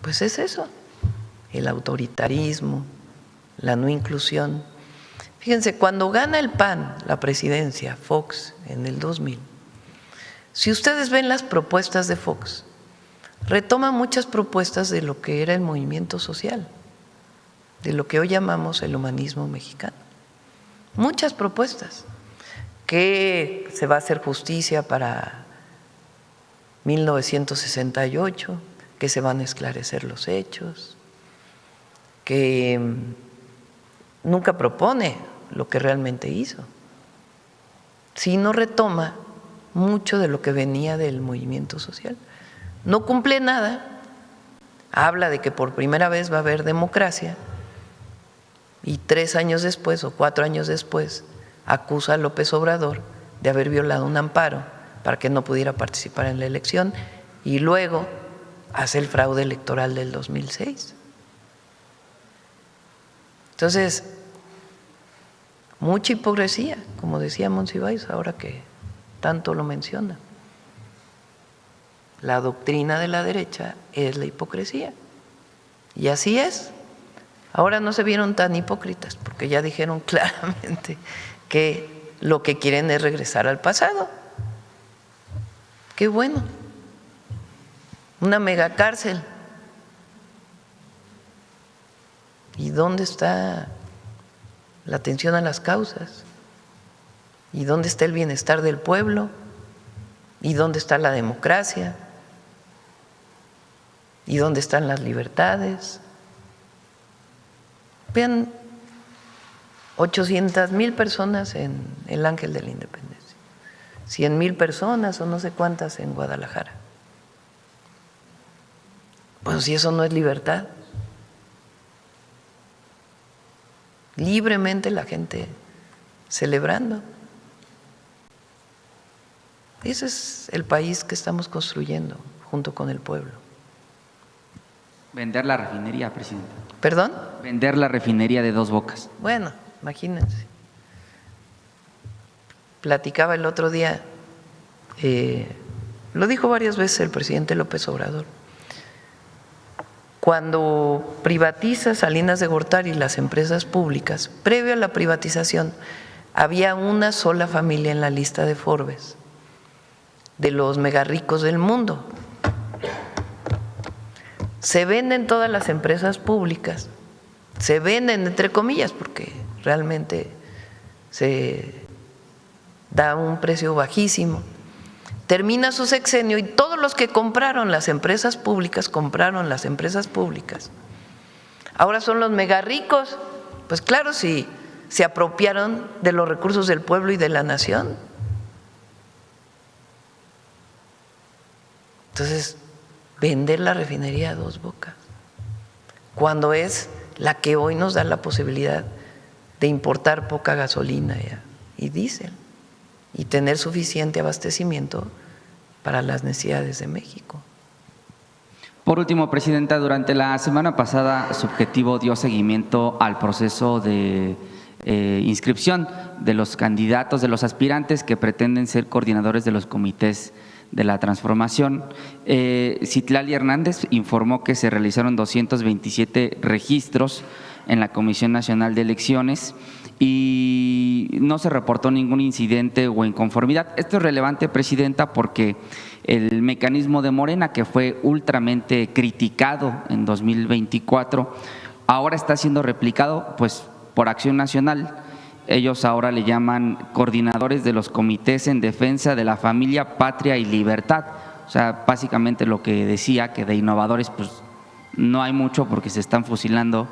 C: Pues es eso, el autoritarismo, la no inclusión. Fíjense, cuando gana el PAN la presidencia, Fox, en el 2000, si ustedes ven las propuestas de Fox, retoma muchas propuestas de lo que era el movimiento social, de lo que hoy llamamos el humanismo mexicano. Muchas propuestas, que se va a hacer justicia para 1968, que se van a esclarecer los hechos, que nunca propone lo que realmente hizo, sino retoma mucho de lo que venía del movimiento social. No cumple nada, habla de que por primera vez va a haber democracia y 3 años después o 4 años después acusa a López Obrador de haber violado un amparo para que no pudiera participar en la elección y luego hace el fraude electoral del 2006. Entonces, mucha hipocresía, como decía Monsiváis, ahora que tanto lo menciona. La doctrina de la derecha es la hipocresía. Y así es. Ahora no se vieron tan hipócritas, porque ya dijeron claramente que lo que quieren es regresar al pasado. Qué bueno. Una megacárcel. ¿Y dónde está la atención a las causas? ¿Y dónde está el bienestar del pueblo? ¿Y dónde está la democracia? ¿Y dónde están las libertades? Vean 800,000 personas en el Ángel de la Independencia, 100,000 personas o no sé cuántas en Guadalajara. Bueno, si eso no es libertad. Libremente la gente celebrando. Ese es el país que estamos construyendo junto con el pueblo.
E: Vender la refinería, presidenta.
C: ¿Perdón?
E: Vender la refinería de Dos Bocas.
C: Bueno, imagínense. Platicaba el otro día, lo dijo varias veces el presidente López Obrador. Cuando privatiza Salinas de Gortari y las empresas públicas, previo a la privatización, había una sola familia en la lista de Forbes de los megarricos del mundo. Se venden todas las empresas públicas, se venden entre comillas porque realmente se da un precio bajísimo. Termina su sexenio y todos los que compraron las empresas públicas, ahora son los megarricos. Pues claro, si se apropiaron de los recursos del pueblo y de la nación. Entonces, vender la refinería a Dos Bocas, cuando es la que hoy nos da la posibilidad de importar poca gasolina y diésel y tener suficiente abastecimiento para las necesidades de México.
E: Por último, presidenta, durante la semana pasada, Subjetivo dio seguimiento al proceso de inscripción de los candidatos, de los aspirantes que pretenden ser coordinadores de los comités de la transformación. Citlali Hernández informó que se realizaron 227 registros en la Comisión Nacional de Elecciones y no se reportó ningún incidente o inconformidad. Esto es relevante, presidenta, porque el mecanismo de Morena, que fue ultramente criticado en 2024, ahora está siendo replicado pues por Acción Nacional. Ellos ahora le llaman coordinadores de los comités en defensa de la familia, patria y libertad. O sea, básicamente lo que decía, que de innovadores pues no hay mucho porque se están fusilando.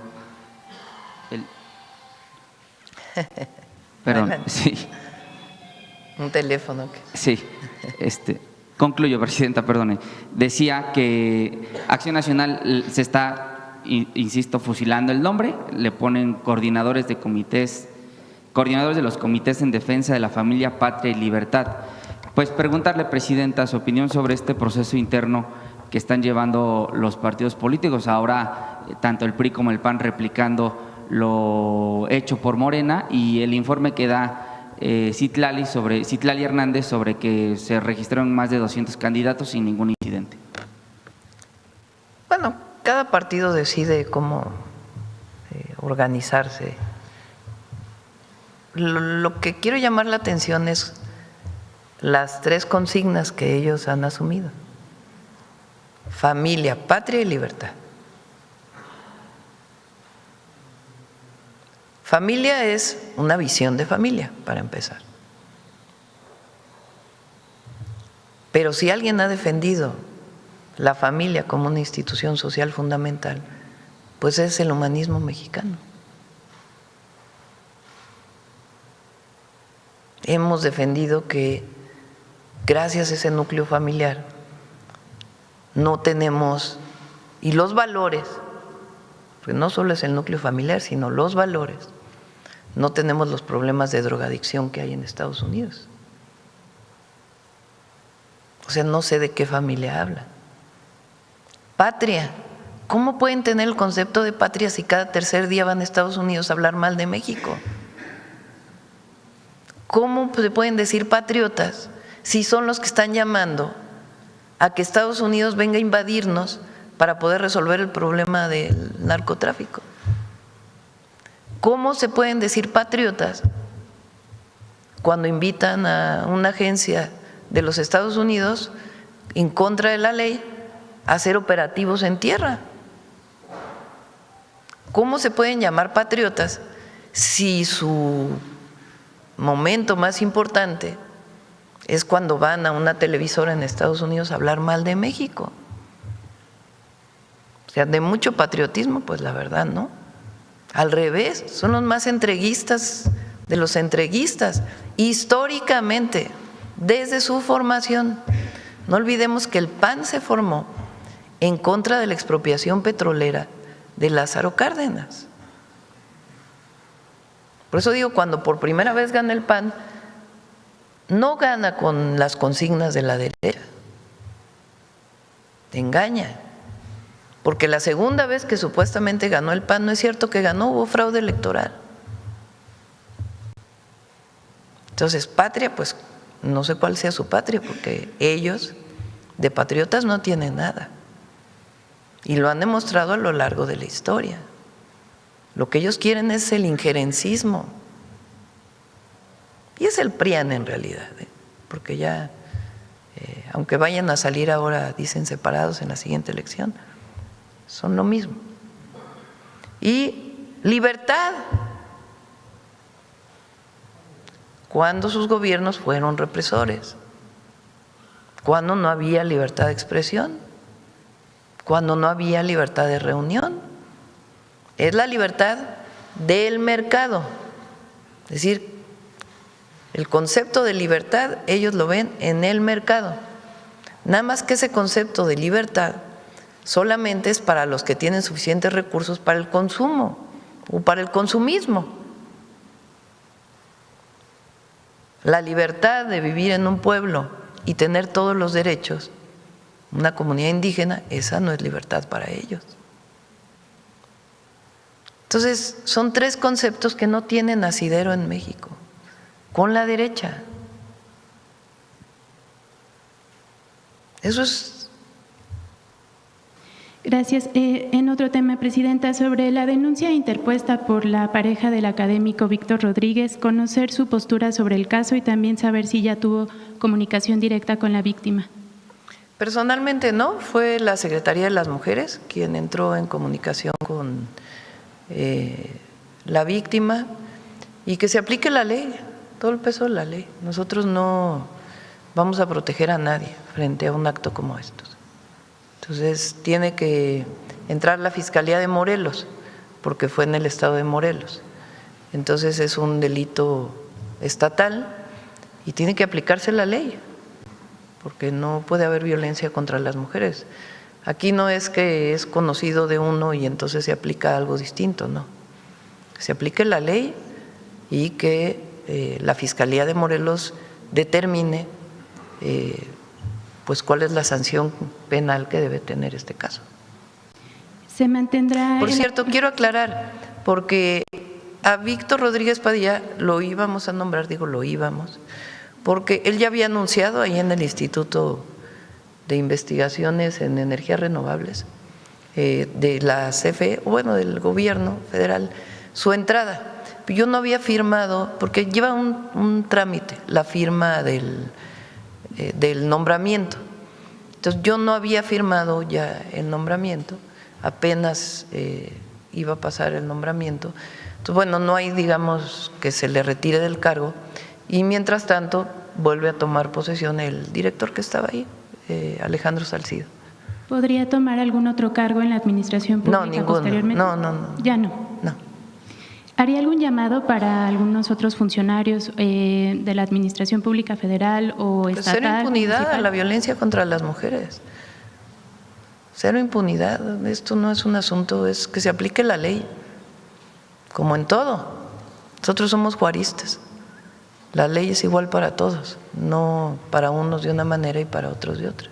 E: Perdón, sí.
C: Un teléfono.
E: Sí, concluyo, presidenta, perdone. Decía que Acción Nacional se está, insisto, fusilando el nombre, le ponen coordinadores de los comités en defensa de la familia, patria y libertad. Pues preguntarle, presidenta, su opinión sobre este proceso interno que están llevando los partidos políticos, ahora tanto el PRI como el PAN replicando lo hecho por Morena y el informe que da Citlali Hernández sobre que se registraron más de 200 candidatos sin ningún incidente.
C: Bueno, cada partido decide cómo organizarse. Lo que quiero llamar la atención es las 3 consignas que ellos han asumido: familia, patria y libertad. Familia es una visión de familia, para empezar. Pero si alguien ha defendido la familia como una institución social fundamental, pues es el humanismo mexicano. Hemos defendido que gracias a ese núcleo familiar no tenemos, y los valores, porque no solo es el núcleo familiar, sino los valores, no tenemos los problemas de drogadicción que hay en Estados Unidos. O sea, no sé de qué familia habla. Patria. ¿Cómo pueden tener el concepto de patria si cada tercer día van a Estados Unidos a hablar mal de México? ¿Cómo se pueden decir patriotas si son los que están llamando a que Estados Unidos venga a invadirnos para poder resolver el problema del narcotráfico? ¿Cómo se pueden decir patriotas cuando invitan a una agencia de los Estados Unidos en contra de la ley a hacer operativos en tierra? ¿Cómo se pueden llamar patriotas si su momento más importante es cuando van a una televisora en Estados Unidos a hablar mal de México? O sea, de mucho patriotismo, pues la verdad, ¿no? Al revés, son los más entreguistas de los entreguistas, históricamente, desde su formación. No olvidemos que el PAN se formó en contra de la expropiación petrolera de Lázaro Cárdenas. Por eso digo, cuando por primera vez gana el PAN, no gana con las consignas de la derecha, te engaña. Porque la segunda vez que supuestamente ganó el PAN, no es cierto que ganó, hubo fraude electoral. Entonces, patria, pues no sé cuál sea su patria, porque ellos de patriotas no tienen nada. Y lo han demostrado a lo largo de la historia. Lo que ellos quieren es el injerencismo. Y es el PRIAN en realidad, porque ya, aunque vayan a salir ahora, dicen separados en la siguiente elección, son lo mismo. Y libertad, cuando sus gobiernos fueron represores, cuando no había libertad de expresión, cuando no había libertad de reunión. Es la libertad del mercado. Es decir, el concepto de libertad ellos lo ven en el mercado. Nada más que ese concepto de libertad solamente es para los que tienen suficientes recursos para el consumo o para el consumismo. La libertad de vivir en un pueblo y tener todos los derechos, una comunidad indígena, esa no es libertad para ellos. Entonces, son tres conceptos que no tienen asidero en México, con la derecha. Eso es.
F: Gracias. En otro tema, Presidenta, sobre la denuncia interpuesta por la pareja del académico Víctor Rodríguez, conocer su postura sobre el caso y también saber si ya tuvo comunicación directa con la víctima.
C: Personalmente no, fue la Secretaría de las Mujeres quien entró en comunicación con la víctima y que se aplique la ley, todo el peso de la ley. Nosotros no vamos a proteger a nadie frente a un acto como estos. Entonces tiene que entrar la Fiscalía de Morelos, porque fue en el estado de Morelos. Entonces es un delito estatal y tiene que aplicarse la ley, porque no puede haber violencia contra las mujeres. Aquí no es que es conocido de uno y entonces se aplica algo distinto, no. Que se aplique la ley y que la Fiscalía de Morelos determine pues cuál es la sanción penal que debe tener este caso.
F: ¿Se mantendrá?
C: Por cierto, quiero aclarar, porque a Víctor Rodríguez Padilla lo íbamos a nombrar, digo lo íbamos, porque él ya había anunciado ahí en el Instituto de Investigaciones en Energías Renovables de la CFE, bueno, del gobierno federal, su entrada. Yo no había firmado, porque lleva un trámite, la firma del nombramiento. Entonces yo no había firmado ya el nombramiento, apenas iba a pasar el nombramiento. Entonces, bueno, no hay, digamos, que se le retire del cargo y mientras tanto vuelve a tomar posesión el director que estaba ahí, Alejandro Salcido.
F: ¿Podría tomar algún otro cargo en la administración pública
C: ninguno.
F: posteriormente?
C: No.
F: ¿Ya no?
C: No.
F: ¿Haría algún llamado para algunos otros funcionarios de la Administración Pública Federal o
C: Pues
F: estatal?
C: cero impunidad
F: municipal?
C: a la violencia contra las mujeres. Cero impunidad. Esto no es un asunto, es que se aplique la ley, como en todo. Nosotros somos juaristas. La ley es igual para todos, no para unos de una manera y para otros de otra.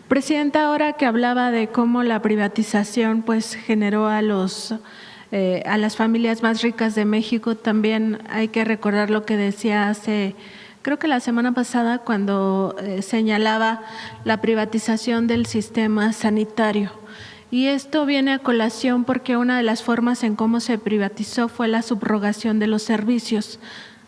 B: Presidenta, ahora que hablaba de cómo la privatización pues generó a las familias más ricas de México, también hay que recordar lo que decía hace, creo que la semana pasada, cuando señalaba la privatización del sistema sanitario. Y esto viene a colación porque una de las formas en cómo se privatizó fue la subrogación de los servicios.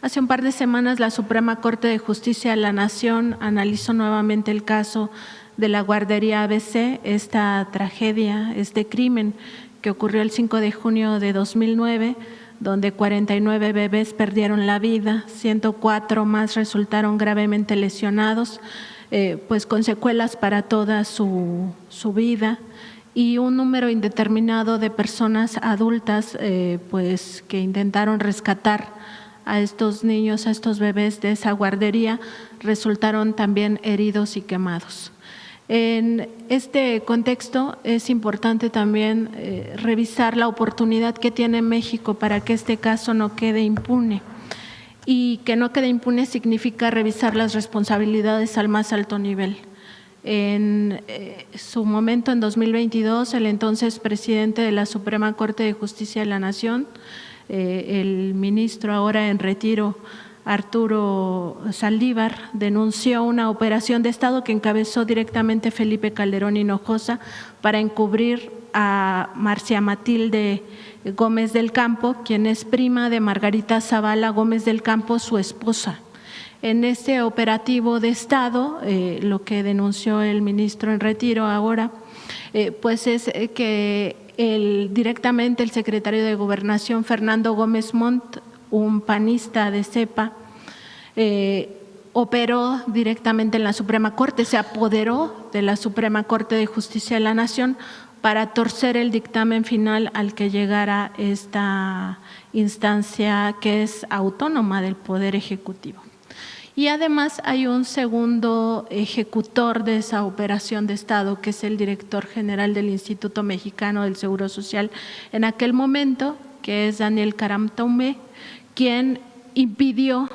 B: Hace un par de semanas la Suprema Corte de Justicia de la Nación analizó nuevamente el caso de la guardería ABC, esta tragedia, este crimen que ocurrió el 5 de junio de 2009, donde 49 bebés perdieron la vida, 104 más resultaron gravemente lesionados, pues con secuelas para toda su vida.
G: y un número indeterminado de personas adultas pues que intentaron rescatar a estos niños, a estos bebés de esa guardería, resultaron también heridos y quemados. En este contexto es importante también revisar la oportunidad que tiene México para que este caso no quede impune. Y que no quede impune significa revisar las responsabilidades al más alto nivel. En su momento, en 2022, el entonces presidente de la Suprema Corte de Justicia de la Nación, el ministro ahora en retiro, Arturo Saldívar, denunció una operación de Estado que encabezó directamente Felipe Calderón Hinojosa para encubrir a Marcia Matilde Gómez del Campo, quien es prima de Margarita Zavala Gómez del Campo, su esposa. En este operativo de Estado, lo que denunció el ministro en retiro ahora, pues es que directamente el secretario de Gobernación, Fernando Gómez Montt, un panista de cepa, operó directamente en la Suprema Corte, se apoderó de la Suprema Corte de Justicia de la Nación para torcer el dictamen final al que llegara esta instancia que es autónoma del Poder Ejecutivo. Y además hay un segundo ejecutor de esa operación de Estado, que es el director general del Instituto Mexicano del Seguro Social en aquel momento, que es Daniel Caramtaumé, quien impidió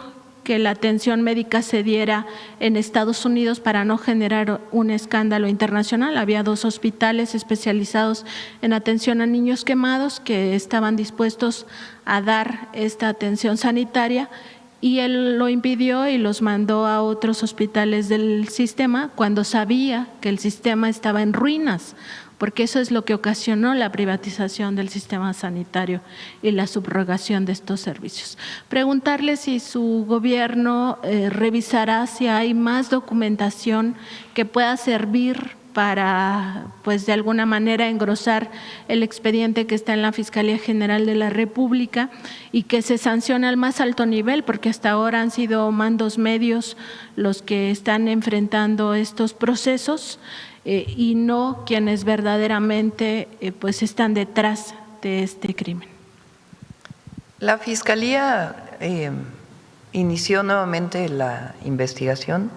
G: que la atención médica se diera en Estados Unidos para no generar un escándalo internacional. Había 2 hospitales especializados en atención a niños quemados que estaban dispuestos a dar esta atención sanitaria, y él lo impidió y los mandó a otros hospitales del sistema cuando sabía que el sistema estaba en ruinas, porque eso es lo que ocasionó la privatización del sistema sanitario y la subrogación de estos servicios. Preguntarle si su gobierno revisará si hay más documentación que pueda servir para, pues de alguna manera, engrosar el expediente que está en la Fiscalía General de la República y que se sancione al más alto nivel, porque hasta ahora han sido mandos medios los que están enfrentando estos procesos y no quienes verdaderamente pues están detrás de este crimen.
C: La Fiscalía inició nuevamente la investigación.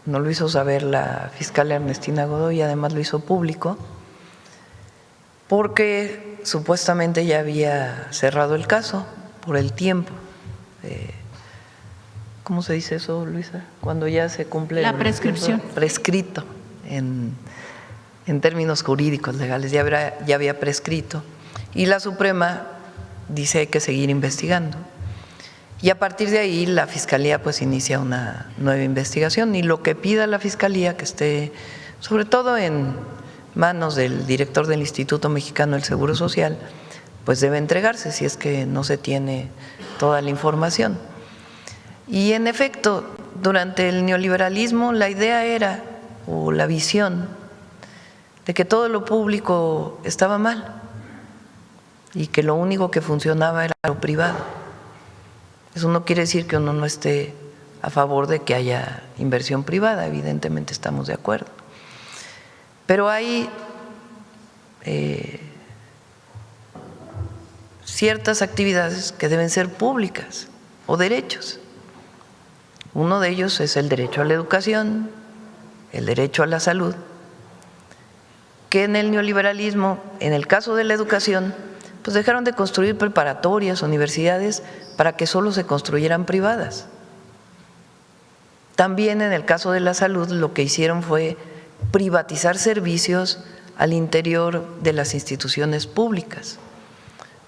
C: No lo hizo saber la fiscal Ernestina Godoy, además lo hizo público, porque supuestamente ya había cerrado el caso por el tiempo. ¿Cómo se dice eso, Luisa? Cuando ya se cumple
G: la prescripción.
C: Prescrito en términos jurídicos legales, ya había prescrito. Y la Suprema dice hay que seguir investigando. Y a partir de ahí la Fiscalía pues inicia una nueva investigación, y lo que pida la Fiscalía, que esté sobre todo en manos del director del Instituto Mexicano del Seguro Social, pues debe entregarse si es que no se tiene toda la información. Y en efecto, durante el neoliberalismo la idea era, o la visión, de que todo lo público estaba mal y que lo único que funcionaba era lo privado. Eso no quiere decir que uno no esté a favor de que haya inversión privada, evidentemente estamos de acuerdo. Pero hay ciertas actividades que deben ser públicas o derechos. Uno de ellos es el derecho a la educación, el derecho a la salud, que en el neoliberalismo, en el caso de la educación, pues dejaron de construir preparatorias, universidades, para que solo se construyeran privadas. También en el caso de la salud lo que hicieron fue privatizar servicios al interior de las instituciones públicas.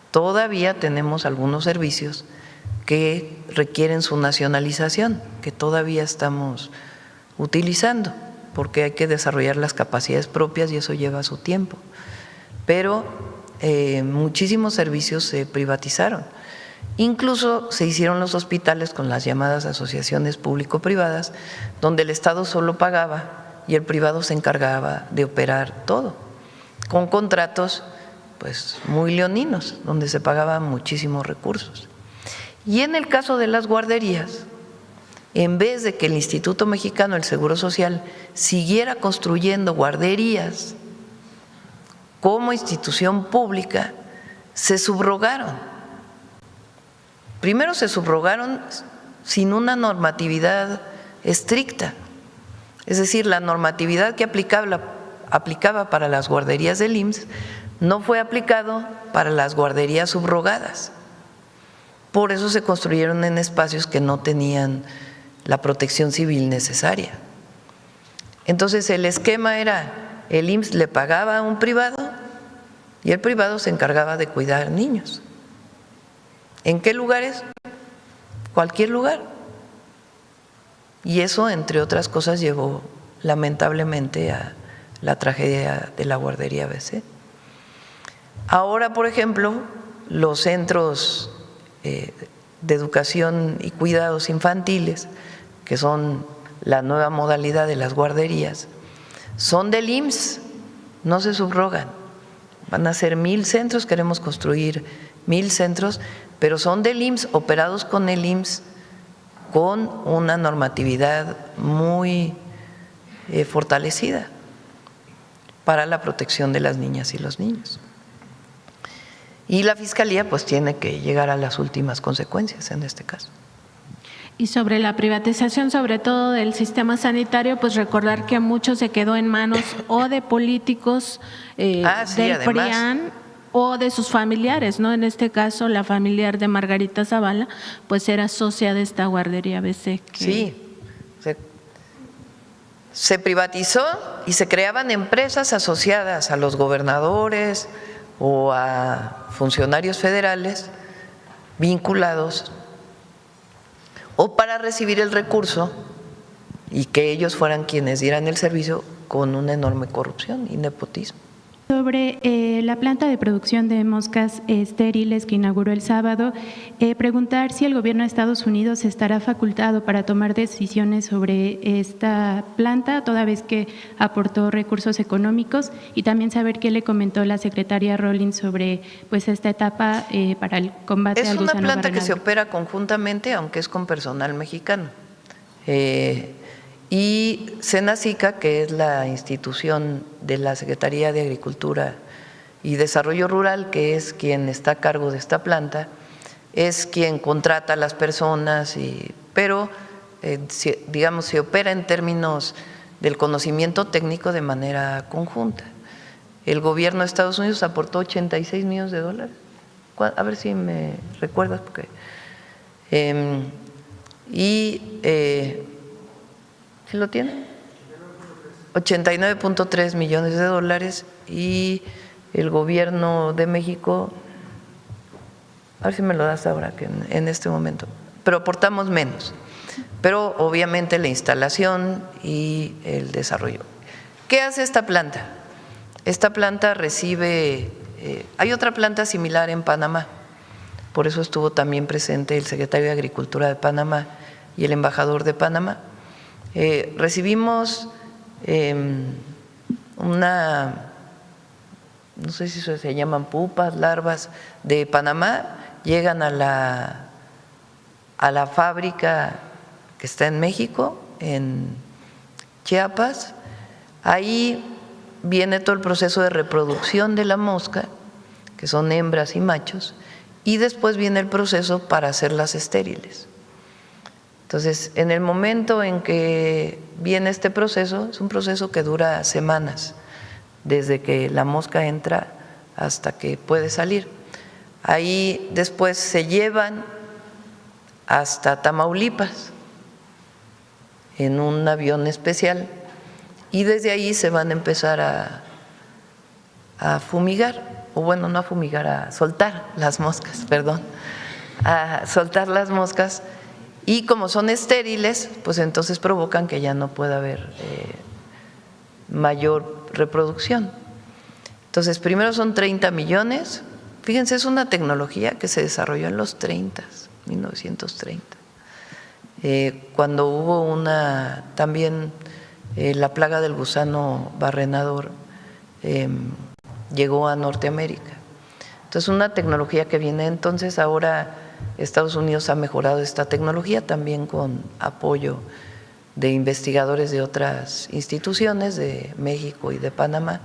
C: Todavía tenemos algunos servicios que requieren su nacionalización, que todavía estamos utilizando, porque hay que desarrollar las capacidades propias y eso lleva su tiempo. Pero muchísimos servicios se privatizaron. Incluso se hicieron los hospitales con las llamadas asociaciones público-privadas, donde el Estado solo pagaba y el privado se encargaba de operar todo, con contratos pues muy leoninos, donde se pagaban muchísimos recursos. Y en el caso de las guarderías, en vez de que el Instituto Mexicano del Seguro Social siguiera construyendo guarderías como institución pública, se subrogaron. Primero se subrogaron sin una normatividad estricta, es decir, la normatividad que aplicaba para las guarderías del IMSS no fue aplicado para las guarderías subrogadas. Por eso se construyeron en espacios que no tenían la protección civil necesaria. Entonces el esquema era, el IMSS le pagaba a un privado y el privado se encargaba de cuidar niños. ¿En qué lugares? Cualquier lugar. Y eso, entre otras cosas, llevó lamentablemente a la tragedia de la guardería ABC. Ahora, por ejemplo, los centros de educación y cuidados infantiles, que son la nueva modalidad de las guarderías, son del IMSS, no se subrogan. Van a ser 1,000 centros, queremos construir 1,000 centros, pero son del IMSS, operados con el IMSS, con una normatividad muy fortalecida para la protección de las niñas y los niños. Y la Fiscalía pues tiene que llegar a las últimas consecuencias en este caso.
G: Y sobre la privatización, sobre todo del sistema sanitario, pues recordar que mucho se quedó en manos o de políticos
C: sí,
G: del
C: además.
G: PRIAN o de sus familiares, ¿no? En este caso, la familiar de Margarita Zavala, pues era socia de esta guardería ABC.
C: Sí, se privatizó y se creaban empresas asociadas a los gobernadores o a funcionarios federales vinculados o para recibir el recurso y que ellos fueran quienes dieran el servicio con una enorme corrupción y nepotismo.
F: Sobre la planta de producción de moscas estériles que inauguró el sábado, preguntar si el gobierno de Estados Unidos estará facultado para tomar decisiones sobre esta planta, toda vez que aportó recursos económicos, y también saber qué le comentó la secretaria Rawlings sobre pues esta etapa para el combate al gusano
C: Es una planta que
F: barrenal.
C: se opera conjuntamente, aunque es con personal mexicano. Y Senacica, que es la institución de la Secretaría de Agricultura y Desarrollo Rural, que es quien está a cargo de esta planta, es quien contrata a las personas, pero digamos se opera en términos del conocimiento técnico de manera conjunta. El gobierno de Estados Unidos aportó $86 millones. A ver si me recuerdas, porque… ¿Sí lo tiene? 89.3 millones de dólares y el gobierno de México, a ver si me lo das ahora, que en este momento, pero aportamos menos, pero obviamente la instalación y el desarrollo. ¿Qué hace esta planta? Esta planta recibe, hay otra planta similar en Panamá, por eso estuvo también presente el secretario de Agricultura de Panamá y el embajador de Panamá. Recibimos no sé si se llaman pupas, larvas de Panamá, llegan a la fábrica que está en México, en Chiapas. Ahí viene todo el proceso de reproducción de la mosca, que son hembras y machos, y después viene el proceso para hacerlas estériles. Entonces, en el momento en que viene este proceso, es un proceso que dura semanas, desde que la mosca entra hasta que puede salir. Ahí después se llevan hasta Tamaulipas en un avión especial y desde ahí se van a empezar a fumigar, o bueno, no a fumigar, a soltar las moscas, perdón, a soltar las moscas. Y como son estériles, pues entonces provocan que ya no pueda haber mayor reproducción. Entonces, primero son 30 millones. Fíjense, es una tecnología que se desarrolló en los 1930. Cuando hubo también la plaga del gusano barrenador, llegó a Norteamérica. Entonces, una tecnología que viene entonces ahora Estados Unidos ha mejorado esta tecnología también con apoyo de investigadores de otras instituciones, de México y de Panamá.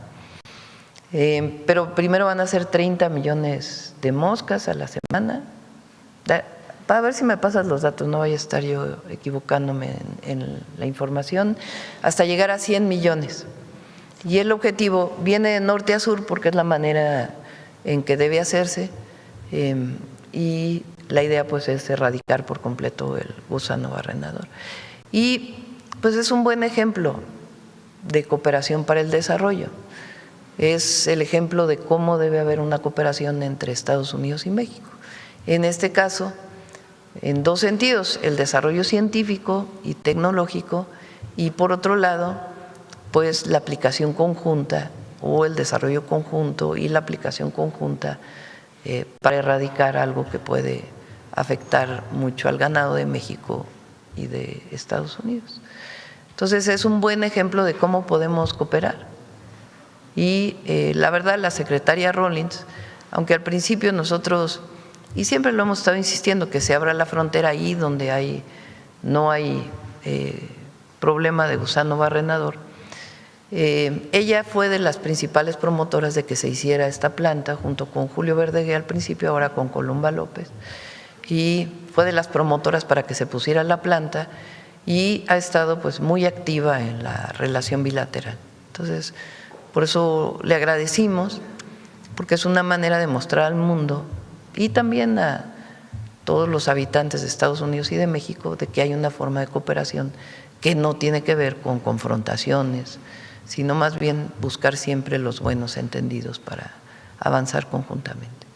C: Pero primero van a ser 30 millones de moscas a la semana. Para ver si me pasas los datos, no vaya a estar yo equivocándome en la información, hasta llegar a 100 millones. Y el objetivo viene de norte a sur porque es la manera en que debe hacerse, y la idea pues es erradicar por completo el gusano barrenador. Y pues es un buen ejemplo de cooperación para el desarrollo. Es el ejemplo de cómo debe haber una cooperación entre Estados Unidos y México. En este caso, en dos sentidos, el desarrollo científico y tecnológico, y por otro lado, pues la aplicación conjunta o el desarrollo conjunto y la aplicación conjunta para erradicar algo que puede afectar mucho al ganado de México y de Estados Unidos. Entonces es un buen ejemplo de cómo podemos cooperar. Y la verdad, la secretaria Rawlings, aunque al principio nosotros, y siempre lo hemos estado insistiendo, que se abra la frontera ahí donde no hay problema de gusano barrenador, ella fue de las principales promotoras de que se hiciera esta planta junto con Julio Verdeguer al principio, ahora con Columba López, y fue de las promotoras para que se pusiera la planta y ha estado pues muy activa en la relación bilateral. Entonces, por eso le agradecimos, porque es una manera de mostrar al mundo y también a todos los habitantes de Estados Unidos y de México de que hay una forma de cooperación que no tiene que ver con confrontaciones, sino más bien buscar siempre los buenos entendidos para avanzar conjuntamente.